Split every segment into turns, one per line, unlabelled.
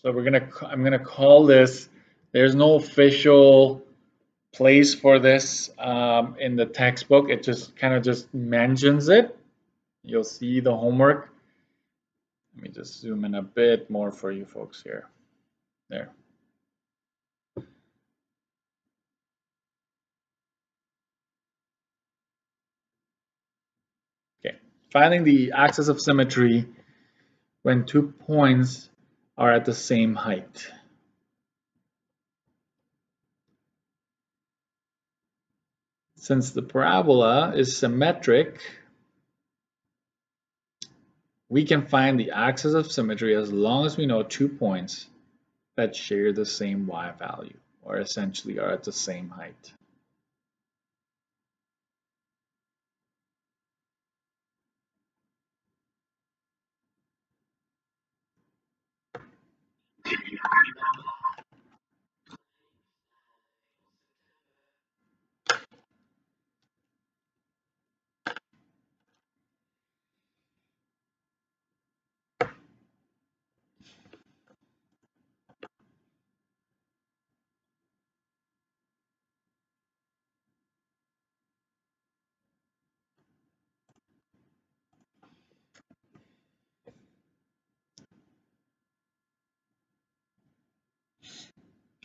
So I'm gonna call this, there's no official place for this in the textbook. It just kind of just mentions it. You'll see the homework. Let me just zoom in a bit more for you folks here. There. Okay, finding the axis of symmetry when 2 points are at the same height. Since the parabola is symmetric, we can find the axis of symmetry as long as we know 2 points that share the same y value, or essentially are at the same height.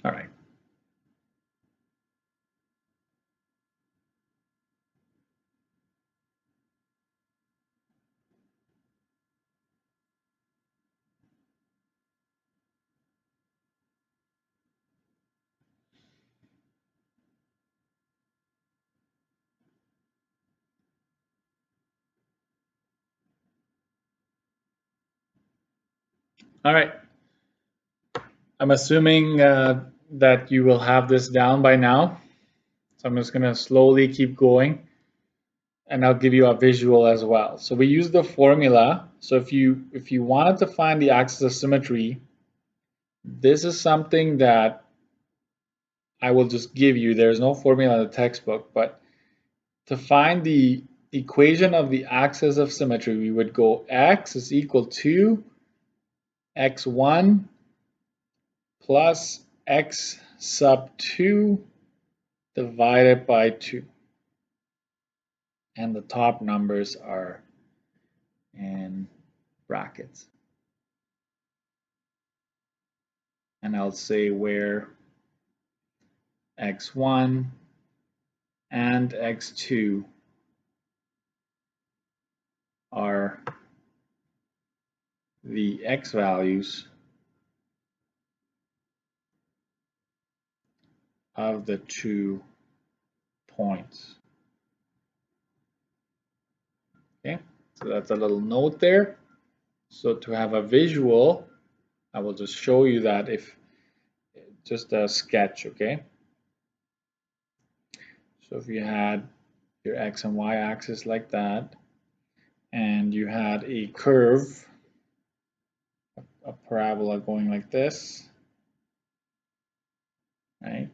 All right. All right. I'm assuming that you will have this down by now. So I'm just going to slowly keep going, and I'll give you a visual as well. So we use the formula. So if you wanted to find the axis of symmetry, this is something that I will just give you. There's no formula in the textbook, but to find the equation of the axis of symmetry, we would go x is equal to x1 plus x sub 2 divided by 2. And the top numbers are in brackets. And I'll say where x1 and x2 are the x values of the 2 points. Okay, so that's a little note there. So to have a visual, I will just show you that if just a sketch, okay? So if you had your x and y axis like that, and you had a curve, a parabola going like this, right?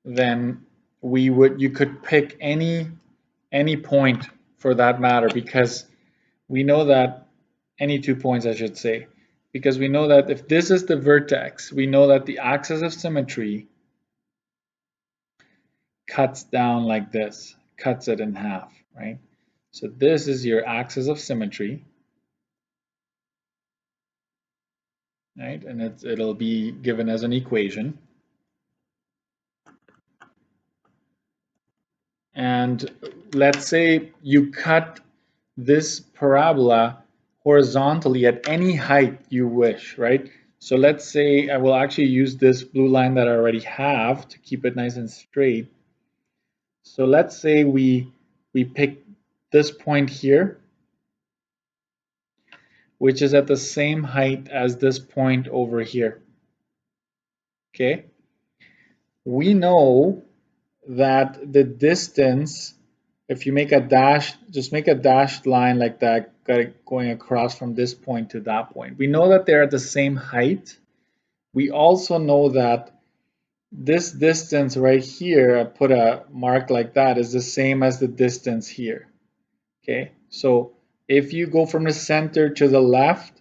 Then you could pick any point for that matter, because we know that any 2 points, I should say, because we know that if this is the vertex, we know that the axis of symmetry cuts down like this, cuts it in half, right? So this is your axis of symmetry, right? And it'll be given as an equation. And let's say you cut this parabola horizontally at any height you wish, right? So let's say I will actually use this blue line that I already have to keep it nice and straight. So let's say we pick this point here, which is at the same height as this point over here. Okay? We know that the distance, if you make a dash, just make a dashed line like that, going across from this point to that point. We know that they're at the same height. We also know that this distance right here, I put a mark like that, is the same as the distance here. Okay, so if you go from the center to the left,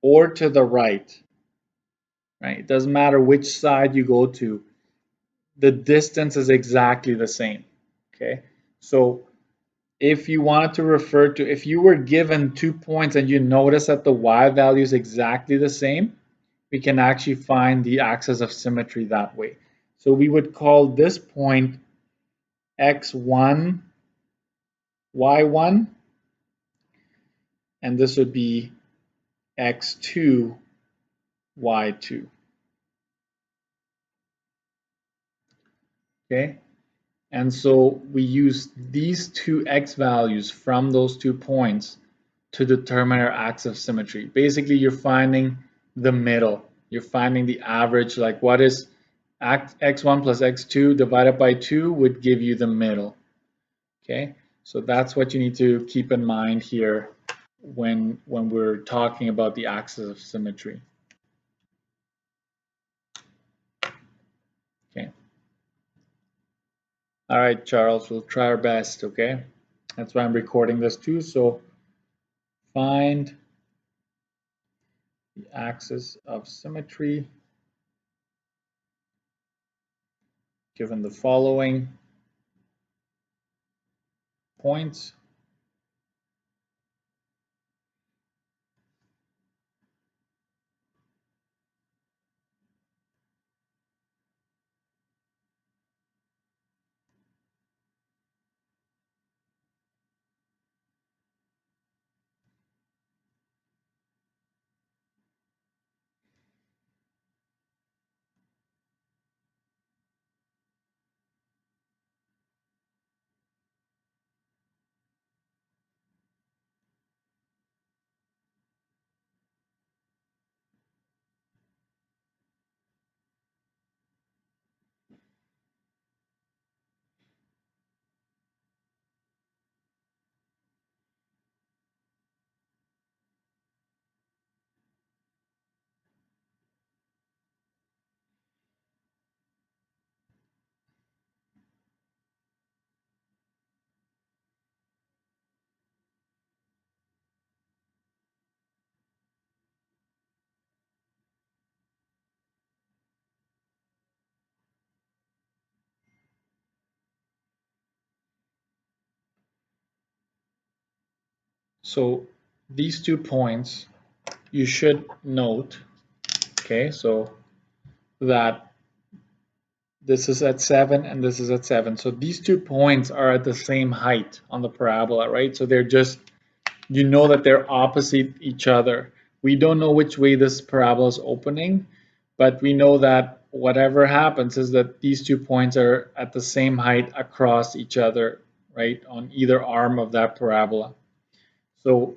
or to the right, right? It doesn't matter which side you go to, the distance is exactly the same, okay? So if you wanted to refer to, if you were given 2 points and you notice that the y value is exactly the same, we can actually find the axis of symmetry that way. So we would call this point x1, y1, and this would be x2, y2. Okay, and so we use these two x values from those 2 points to determine our axis of symmetry. Basically, you're finding the middle. You're finding the average, like what is x1 plus x2 divided by 2 would give you the middle. Okay, so that's what you need to keep in mind here when we're talking about the axis of symmetry. Okay. All right, Charles, we'll try our best, okay? That's why I'm recording this too. So find the axis of symmetry given the following points. So these 2 points, you should note, okay, so that this is at 7 and this is at 7. So these 2 points are at the same height on the parabola, right? So they're just, you know that they're opposite each other. We don't know which way this parabola is opening, but we know that whatever happens is that these 2 points are at the same height across each other, right, on either arm of that parabola. So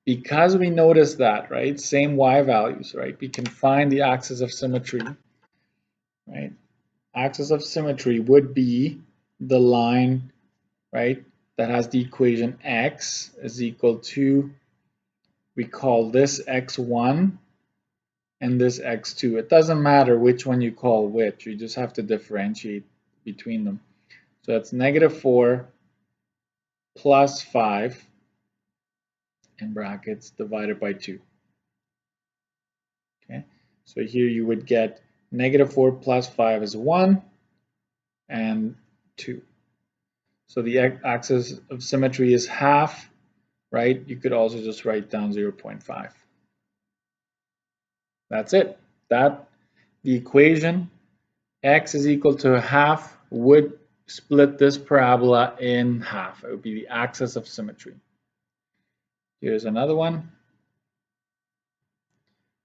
because we notice that, right, same y values, right, we can find the axis of symmetry, right? Axis of symmetry would be the line, right, that has the equation x is equal to, we call this x1 and this x2. It doesn't matter which one you call which, you just have to differentiate between them. So that's -4 plus 5 in brackets divided by 2. Okay, so here you would get -4 plus 5 is 1 and 2. So the axis of symmetry is half, right? You could also just write down 0.5. That's it. That the equation x is equal to half would split this parabola in half. It would be the axis of symmetry. Here's another one.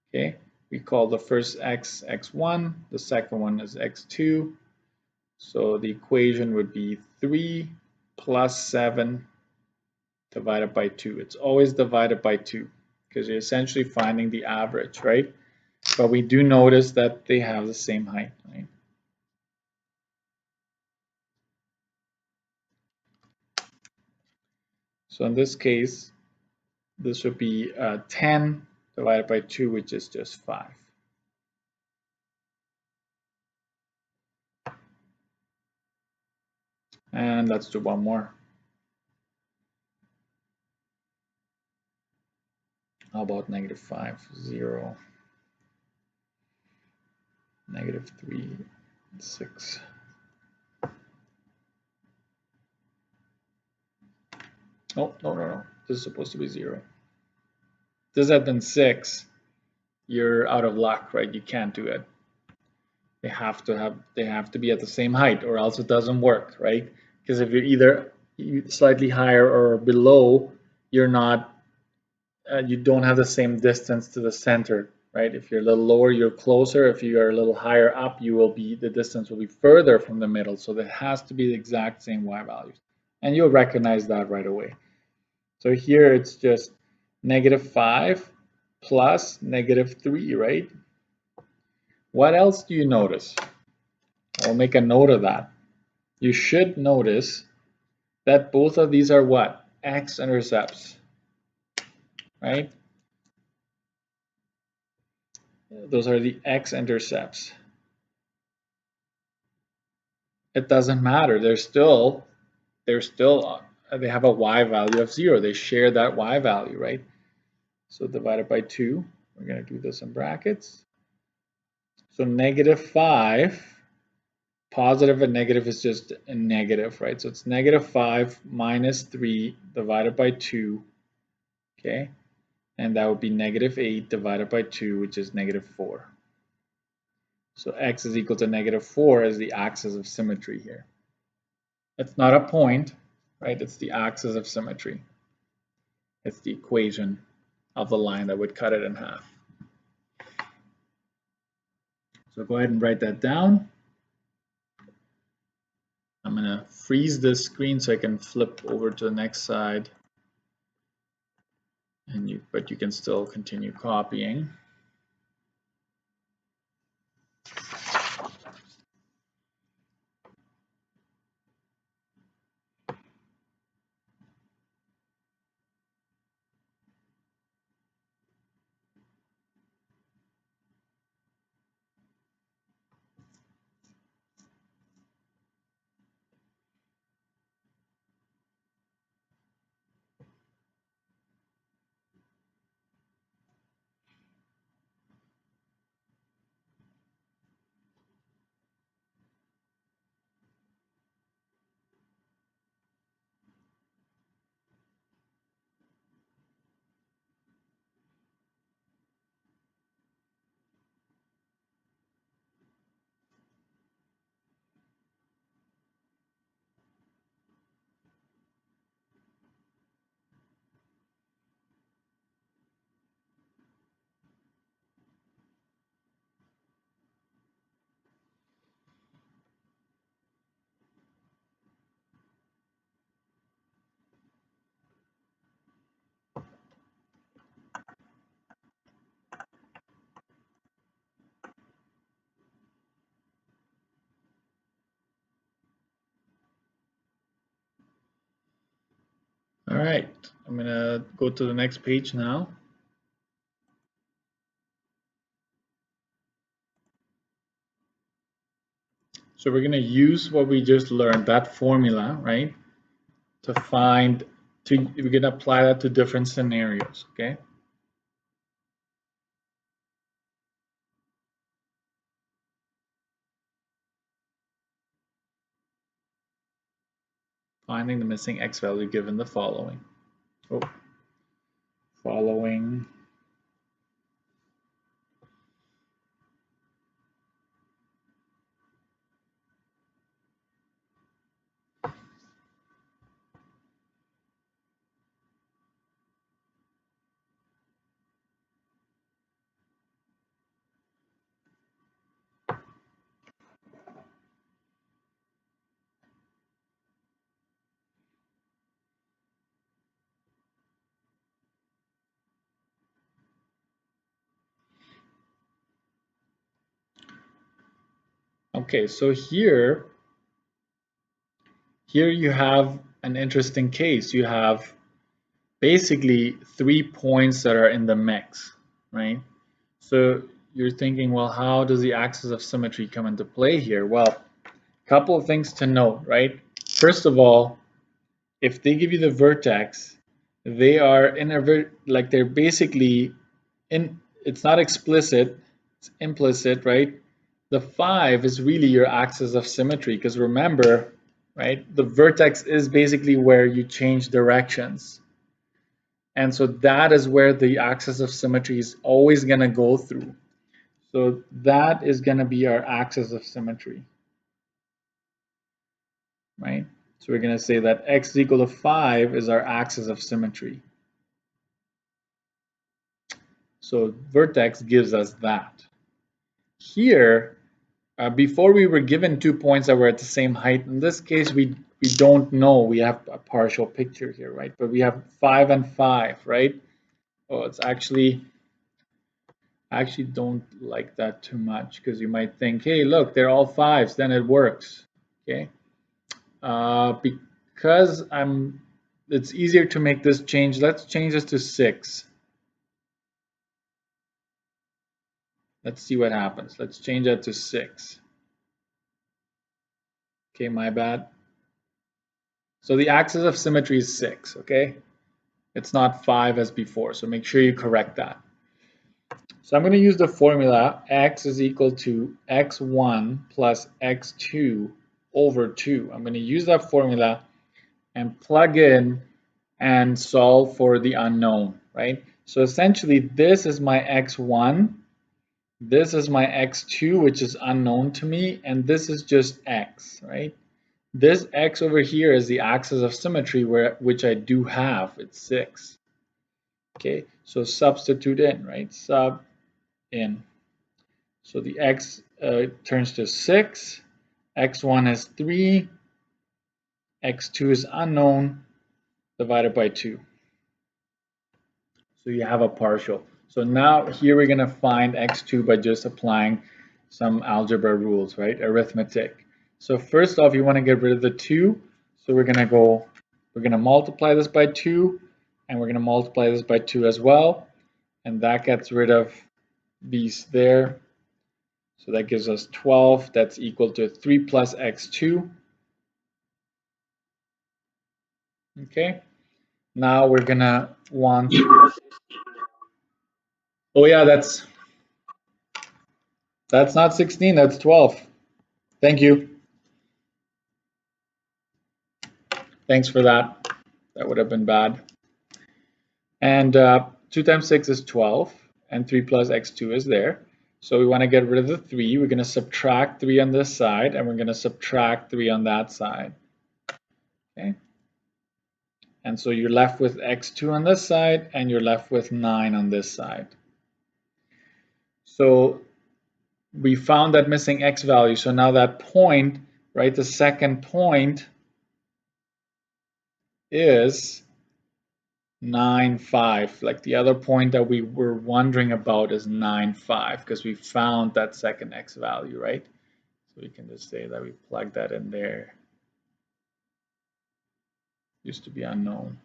Okay, we call the first x x1, the second one is x2. So the equation would be 3 plus 7 divided by 2. It's always divided by 2 because you're essentially finding the average, right? But we do notice that they have the same height, right? So in this case, this would be 10 divided by 2, which is just 5. And let's do one more. How about -5, 0, -3, 6. Oh, no. This is supposed to be 0. This had been 6. You're out of luck, right? You can't do it. They have to be at the same height, or else it doesn't work, right? Because if you're either slightly higher or below, you're not you don't have the same distance to the center, right? If you're a little lower, you're closer. If you are a little higher up, the distance will be further from the middle. So there has to be the exact same y values. And you'll recognize that right away. So here it's just -5 plus -3, right? What else do you notice? I'll make a note of that. You should notice that both of these are what? X-intercepts, right? Those are the X-intercepts. It doesn't matter. They have a y value of 0. They share that y value, right? So divided by 2. We're going to do this in brackets. So -5, positive and negative is just a negative, right? So it's -5 minus 3 divided by 2, okay? And that would be -8 divided by 2, which is -4. So x is equal to -4 as the axis of symmetry here. It's not a point, right? It's the axis of symmetry. It's the equation of the line that would cut it in half. So go ahead and write that down. I'm going to freeze this screen so I can flip over to the next side. But you can still continue copying. All right, I'm going to go to the next page now. So we're going to use what we just learned, that formula, right, we're going to apply that to different scenarios, okay? Finding the missing x value given the following. Following. Okay, so here you have an interesting case. You have basically 3 points that are in the mix, right? So you're thinking, well, how does the axis of symmetry come into play here? Well, a couple of things to note, right? First of all, if they give you the vertex they are in a like they're basically in, it's not explicit, it's implicit, right? The 5 is really your axis of symmetry, because remember, right, the vertex is basically where you change directions. And so that is where the axis of symmetry is always going to go through. So that is going to be our axis of symmetry, right? So we're going to say that x is equal to 5 is our axis of symmetry. So vertex gives us that. Here, before we were given 2 points that were at the same height. In this case, we don't know. We have a partial picture here, right? But we have 5 and 5, right? Oh, it's actually, I actually don't like that too much, because you might think, hey, look, they're all 5s, then it works, okay? Because it's easier to make this change. Let's change this to 6. Let's see what happens. Let's change that to 6. Okay, my bad. So the axis of symmetry is 6, okay? It's not 5 as before, so make sure you correct that. So I'm going to use the formula x is equal to x1 plus x2 over 2. I'm going to use that formula and plug in and solve for the unknown, right? So essentially this is my x1, this is my x2, which is unknown to me, and this is just x, right? This x over here is the axis of symmetry, which I do have. It's 6. Okay, so substitute in, right? Sub in. So the x turns to 6, x1 is 3, x2 is unknown, divided by 2. So you have a partial. So now here we're going to find x2 by just applying some algebra rules, right? Arithmetic. So first off, you want to get rid of the 2. So we're going to multiply this by 2, and we're going to multiply this by 2 as well. And that gets rid of these there. So that gives us 12. That's equal to 3 plus x2. Okay. Now we're going to want... Oh yeah, that's not 16, that's 12. Thank you. Thanks for that. That would have been bad. And 2 times 6 is 12, and 3 plus x2 is there. So we want to get rid of the 3. We're going to subtract 3 on this side, and we're going to subtract 3 on that side. Okay. And so you're left with x2 on this side, and you're left with 9 on this side. So we found that missing x value. So now that point, right, the second point is 9, 5. Like the other point that we were wondering about is 9, 5, because we found that second x value, right? So we can just say that we plug that in there. Used to be unknown.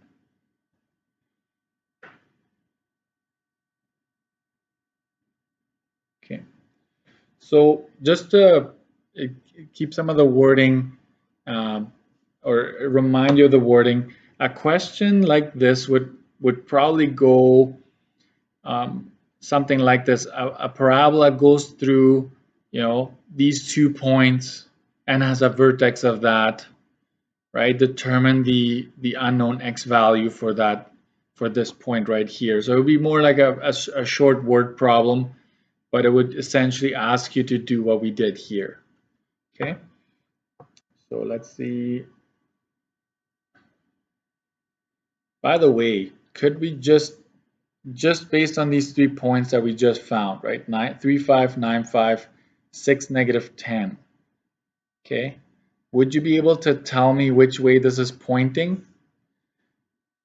Okay. So just to keep some of the wording, or remind you of the wording, a question like this would probably go something like this. A parabola goes through, these 2 points and has a vertex of that, right? Determine the unknown x value for this point right here. So it would be more like a short word problem, but it would essentially ask you to do what we did here. Okay. So let's see. By the way, could we just based on these 3 points that we just found, right? 3, 5, 9, 5, 6, negative 10. Okay. Would you be able to tell me which way this is pointing?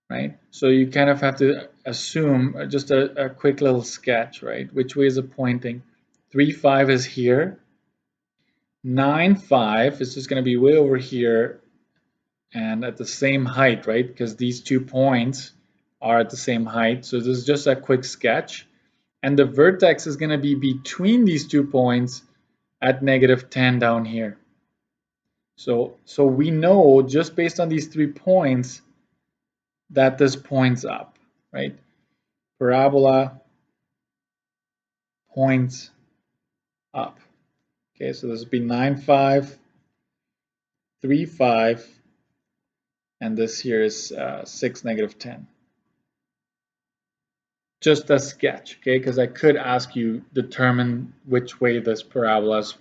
Right? So you kind of have to assume just a quick little sketch, right? Which way is it pointing? 3, 5 is here. 9, 5 is just going to be way over here and at the same height, right? Because these 2 points are at the same height. So this is just a quick sketch. And the vertex is going to be between these 2 points at negative 10 down here. So we know just based on these 3 points that this points up, right? Parabola points up. Okay, so this would be 9, 5, 3, 5, and this here is 6, negative 10. Just a sketch, okay? Because I could ask you determine which way this parabola is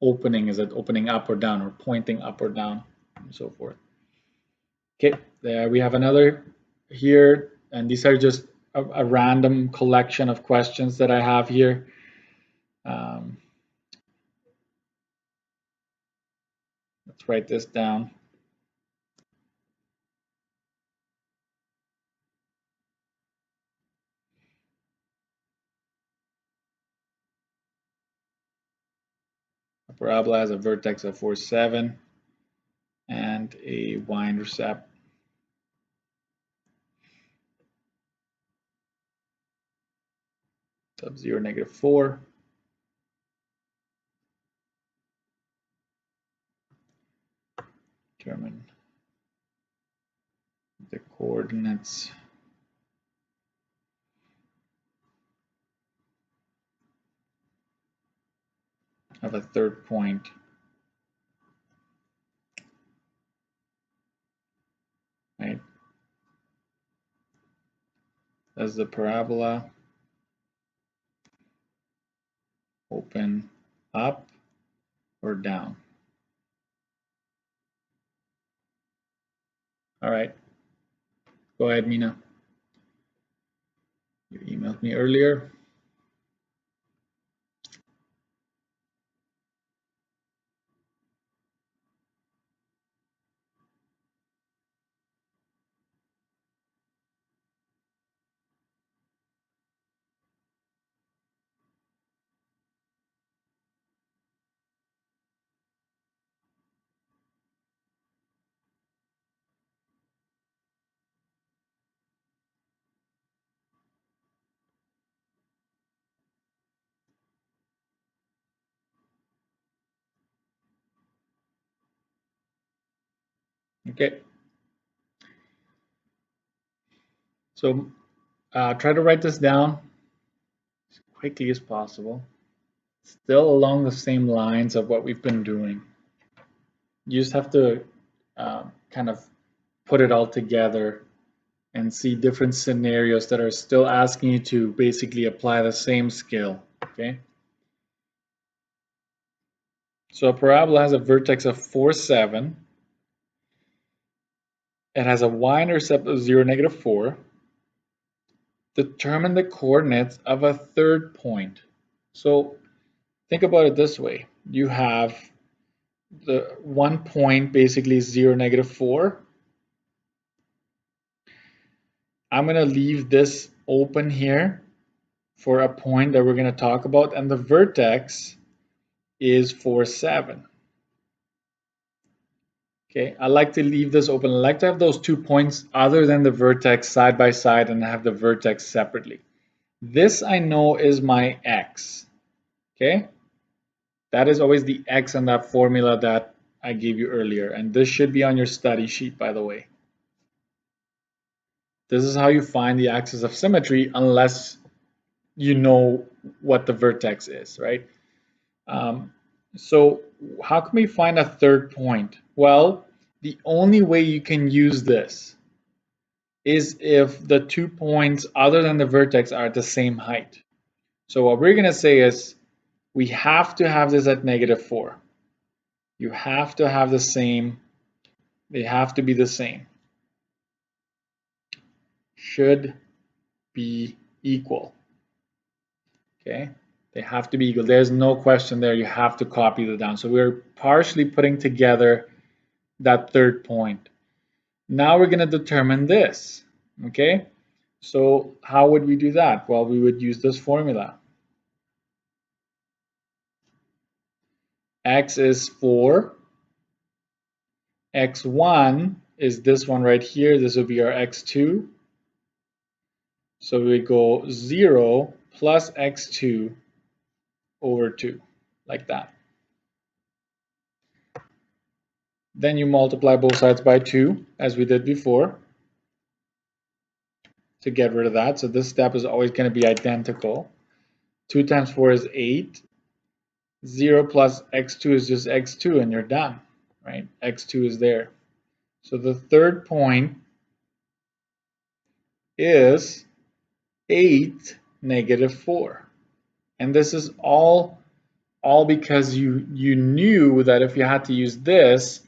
opening. Is it opening up or down, or pointing up or down, and so forth. Okay, there we have another here, and these are just a random collection of questions that I have here. Let's write this down. A parabola has a vertex of 4, 7 and a y-intercept of 0, negative 4. Determine the coordinates of a third point right? Does the parabola open up or down? All right. Go ahead, Mina. You emailed me earlier. Okay. So try to write this down as quickly as possible. Still along the same lines of what we've been doing. You just have to kind of put it all together and see different scenarios that are still asking you to basically apply the same skill, okay? So a parabola has a vertex of 4, 7. It has a y-intercept of 0, negative 4. Determine the coordinates of a third point. So think about it this way. You have the one point basically 0, negative 4. I'm going to leave this open here for a point that we're going to talk about, and the vertex is 4, 7. Okay, I like to leave this open. I like to have those 2 points other than the vertex side by side and have the vertex separately. This I know is my x. Okay, that is always the x in that formula that I gave you earlier, and this should be on your study sheet, by the way. This is how you find the axis of symmetry unless you know what the vertex is, right? So how can we find a third point? Well, the only way you can use this is if the 2 points other than the vertex are at the same height. So what we're going to say is we have to have this at negative 4. You have to have the same. They have to be the same. Should be equal. Okay, they have to be equal. There's no question there. You have to copy that down. So we're partially putting together that third point. Now we're going to determine this. Okay, so how would we do that? Well, we would use this formula. X is 4. X1 is this one right here. This will be our X2. So we go 0 plus X2 over 2, like that. Then you multiply both sides by 2, as we did before. to get rid of that. So this step is always going to be identical. 2 times 4 is 8. 0 plus x2 is just x2, and you're done, right? x2 is there. So the third point is 8, negative 4. And this is all because you knew that if you had to use this,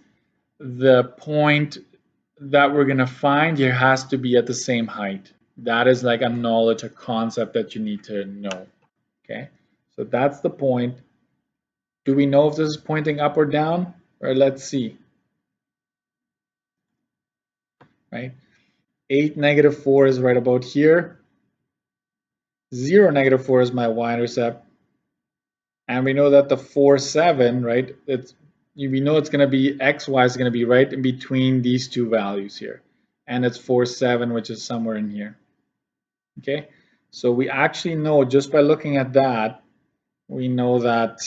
the point that we're going to find here has to be at the same height. That is like a knowledge, a concept that you need to know. Okay, so that's the point. Do we know if this is pointing up or down? Or let's see. Right? 8, negative 4 is right about here. 0, negative 4 is my y-intercept. And we know that the 4, 7, right? We know it's going to be xy is going to be right in between these two values here. And it's 4, 7, which is somewhere in here. Okay, so we actually know just by looking at that, we know that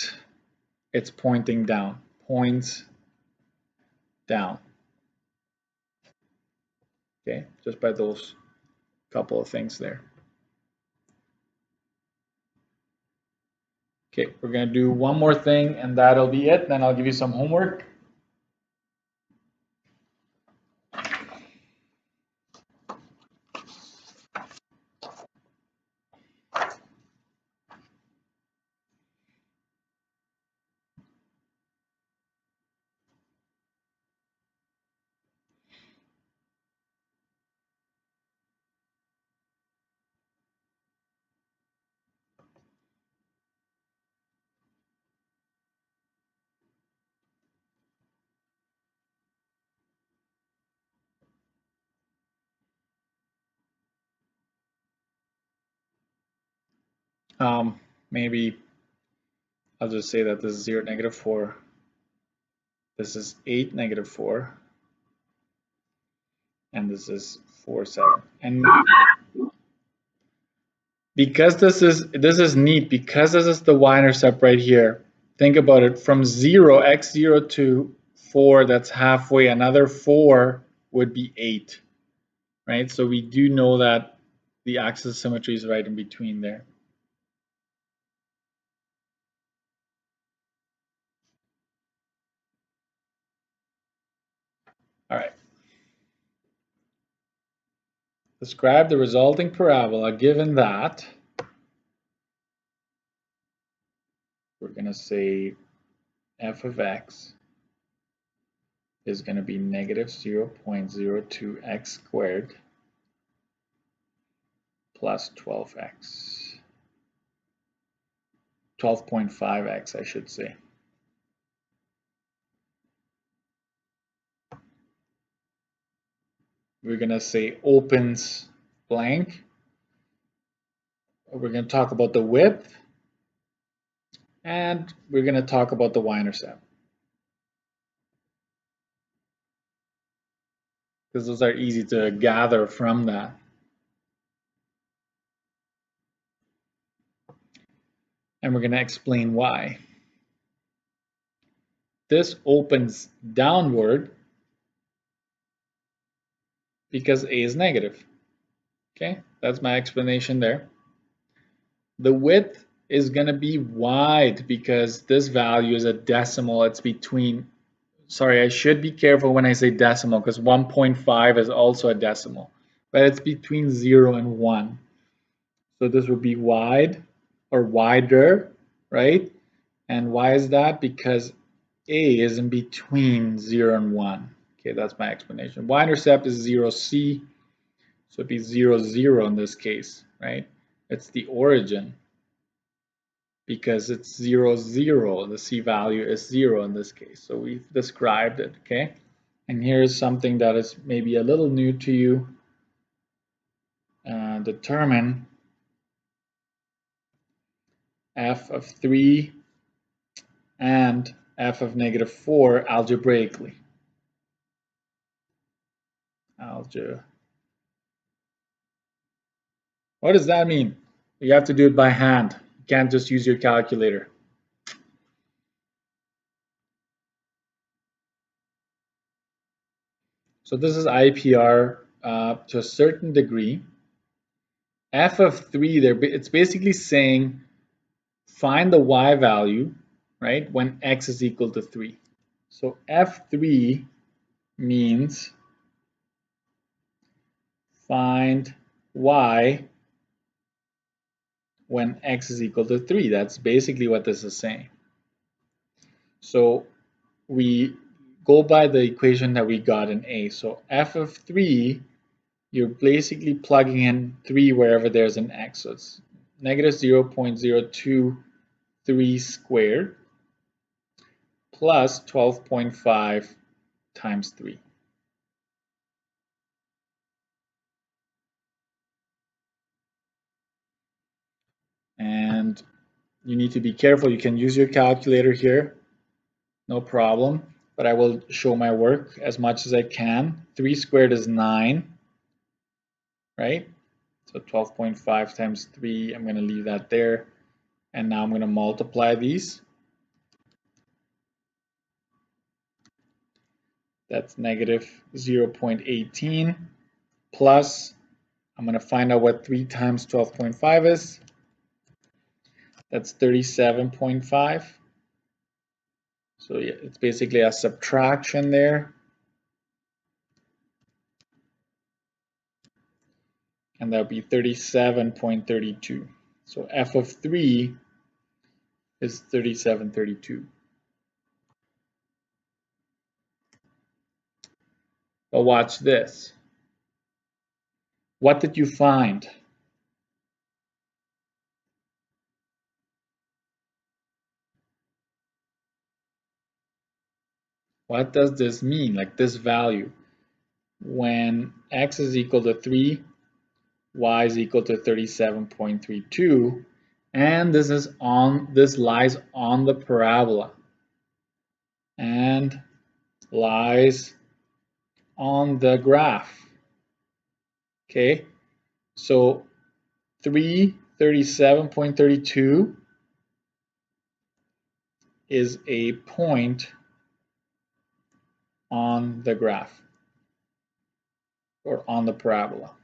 it's pointing down, points down. Okay, just by those couple of things there. Okay, we're going to do one more thing and that'll be it. Then I'll give you some homework. Maybe I'll just say that this is 0, negative 4. This is 8, negative 4. And this is 4, 7. And because this is neat, because this is the y-intercept right here, think about it, from 0, x0 to 4, that's halfway, another 4 would be 8, right? So we do know that the axis of symmetry is right in between there. All right. Describe the resulting parabola given that we're going to say f of x is going to be negative 0.02x squared plus 12x. 12.5x, I should say. We're going to say opens blank. We're going to talk about the width. And we're going to talk about the y-intercept. Because those are easy to gather from that. And we're going to explain why. This opens downward because a is negative. Okay, that's my explanation there. The width is going to be wide because this value is a decimal. It's between, sorry, I should be careful when I say decimal because 1.5 is also a decimal, but it's between 0 and 1. So this would be wide or wider, right? And why is that? Because A is in between 0 and 1. Okay, that's my explanation. Y-intercept is 0C, so it'd be 0, 0 in this case, right? It's the origin because it's 0, 0. The C value is 0 in this case. So we've described it, okay? And here's something that is maybe a little new to you. Determine f of 3 and f of negative 4 algebraically. What does that mean? You have to do it by hand. You can't just use your calculator. So this is IPR to a certain degree. f of 3 there, it's basically saying find the y value, right, when x is equal to 3. So f3 means find y when x is equal to 3. That's basically what this is saying. So we go by the equation that we got in A. So f of 3, you're basically plugging in 3 wherever there's an x. So it's negative 0.023 squared plus 12.5 times 3. And you need to be careful. You can use your calculator here, no problem. But I will show my work as much as I can. 3 squared is 9, right? So 12.5 times 3, I'm going to leave that there. And now I'm going to multiply these. That's negative 0.18 plus, I'm going to find out what 3 times 12.5 is. That's 37.5. So yeah, it's basically a subtraction there. And that would be 37.32. So f of 3 is 37.32. But watch this. What did you find? What does this mean? Like this value. When x is equal to 3, y is equal to 37.32, and this lies on the parabola and lies on the graph. Okay, so 37.32 is a point on the graph or on the parabola.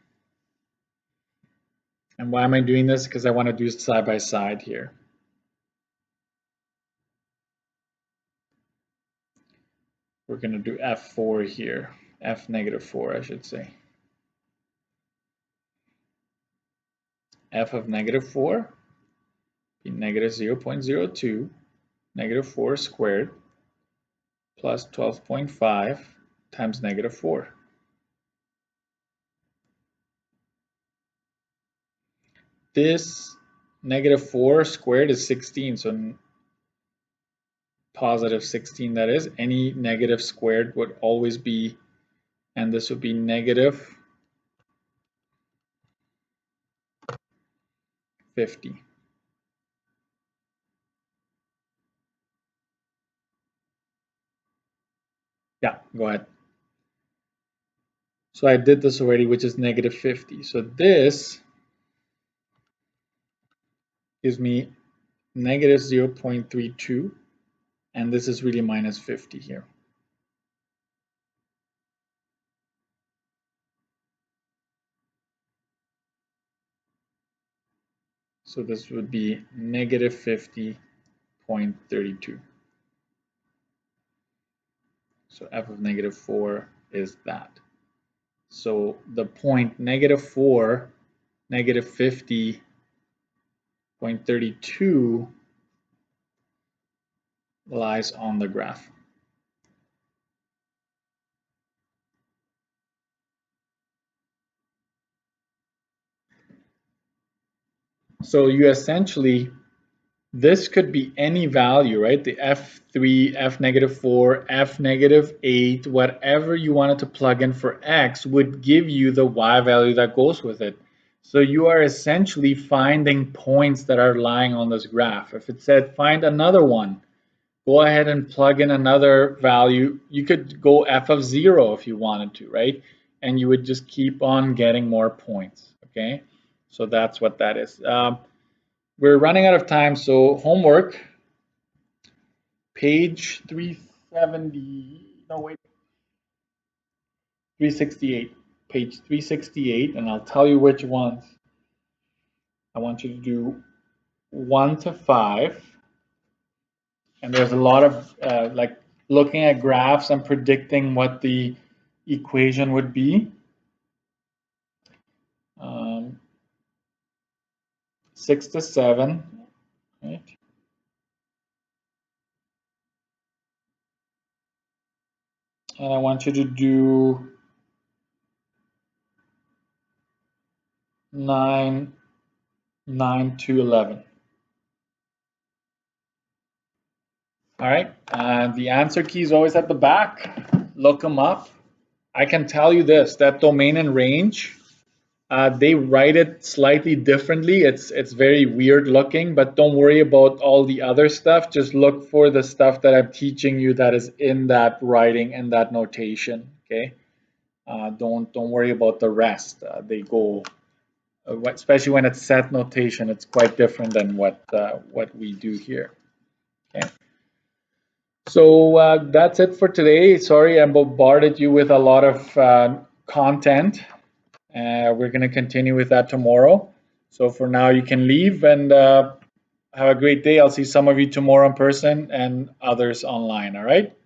And why am I doing this? Because I want to do side by side here. We're going to do f4 here, f negative 4 I should say. F of negative 4 be negative 0.02 negative 4 squared plus 12.5 times negative 4. This negative 4 squared is 16, so positive 16 that is. Any negative squared would always be, and this would be negative 50. Yeah, go ahead. So I did this already, which is negative 50. So this gives me negative 0.32, and this is really minus 50 here. So this would be negative 50.32. So f of negative 4 is that. So the point negative 4, negative 50.32 lies on the graph. So you essentially, this could be any value, right? The f3, f negative 4, f negative 8, whatever you wanted to plug in for x would give you the y value that goes with it. So you are essentially finding points that are lying on this graph. If it said find another one, go ahead and plug in another value. You could go f of 0 if you wanted to, right? And you would just keep on getting more points, okay? So that's what that is. We're running out of time, so homework, page 370, no wait, 368, page 368, and I'll tell you which ones. I want you to do 1 to 5. And there's a lot of like looking at graphs and predicting what the equation would be. 6 to 7, right? And I want you to do 9 to 11. All right, the answer key is always at the back. Look them up. I can tell you this, that domain and range, they write it slightly differently. It's very weird looking, but don't worry about all the other stuff. Just look for the stuff that I'm teaching you that is in that writing and that notation, okay? Don't worry about the rest. They go, especially when it's set notation, it's quite different than what we do here, okay? So that's it for today. Sorry I bombarded you with a lot of content. We're going to continue with that tomorrow. So for now, you can leave and have a great day. I'll see some of you tomorrow in person and others online. All right.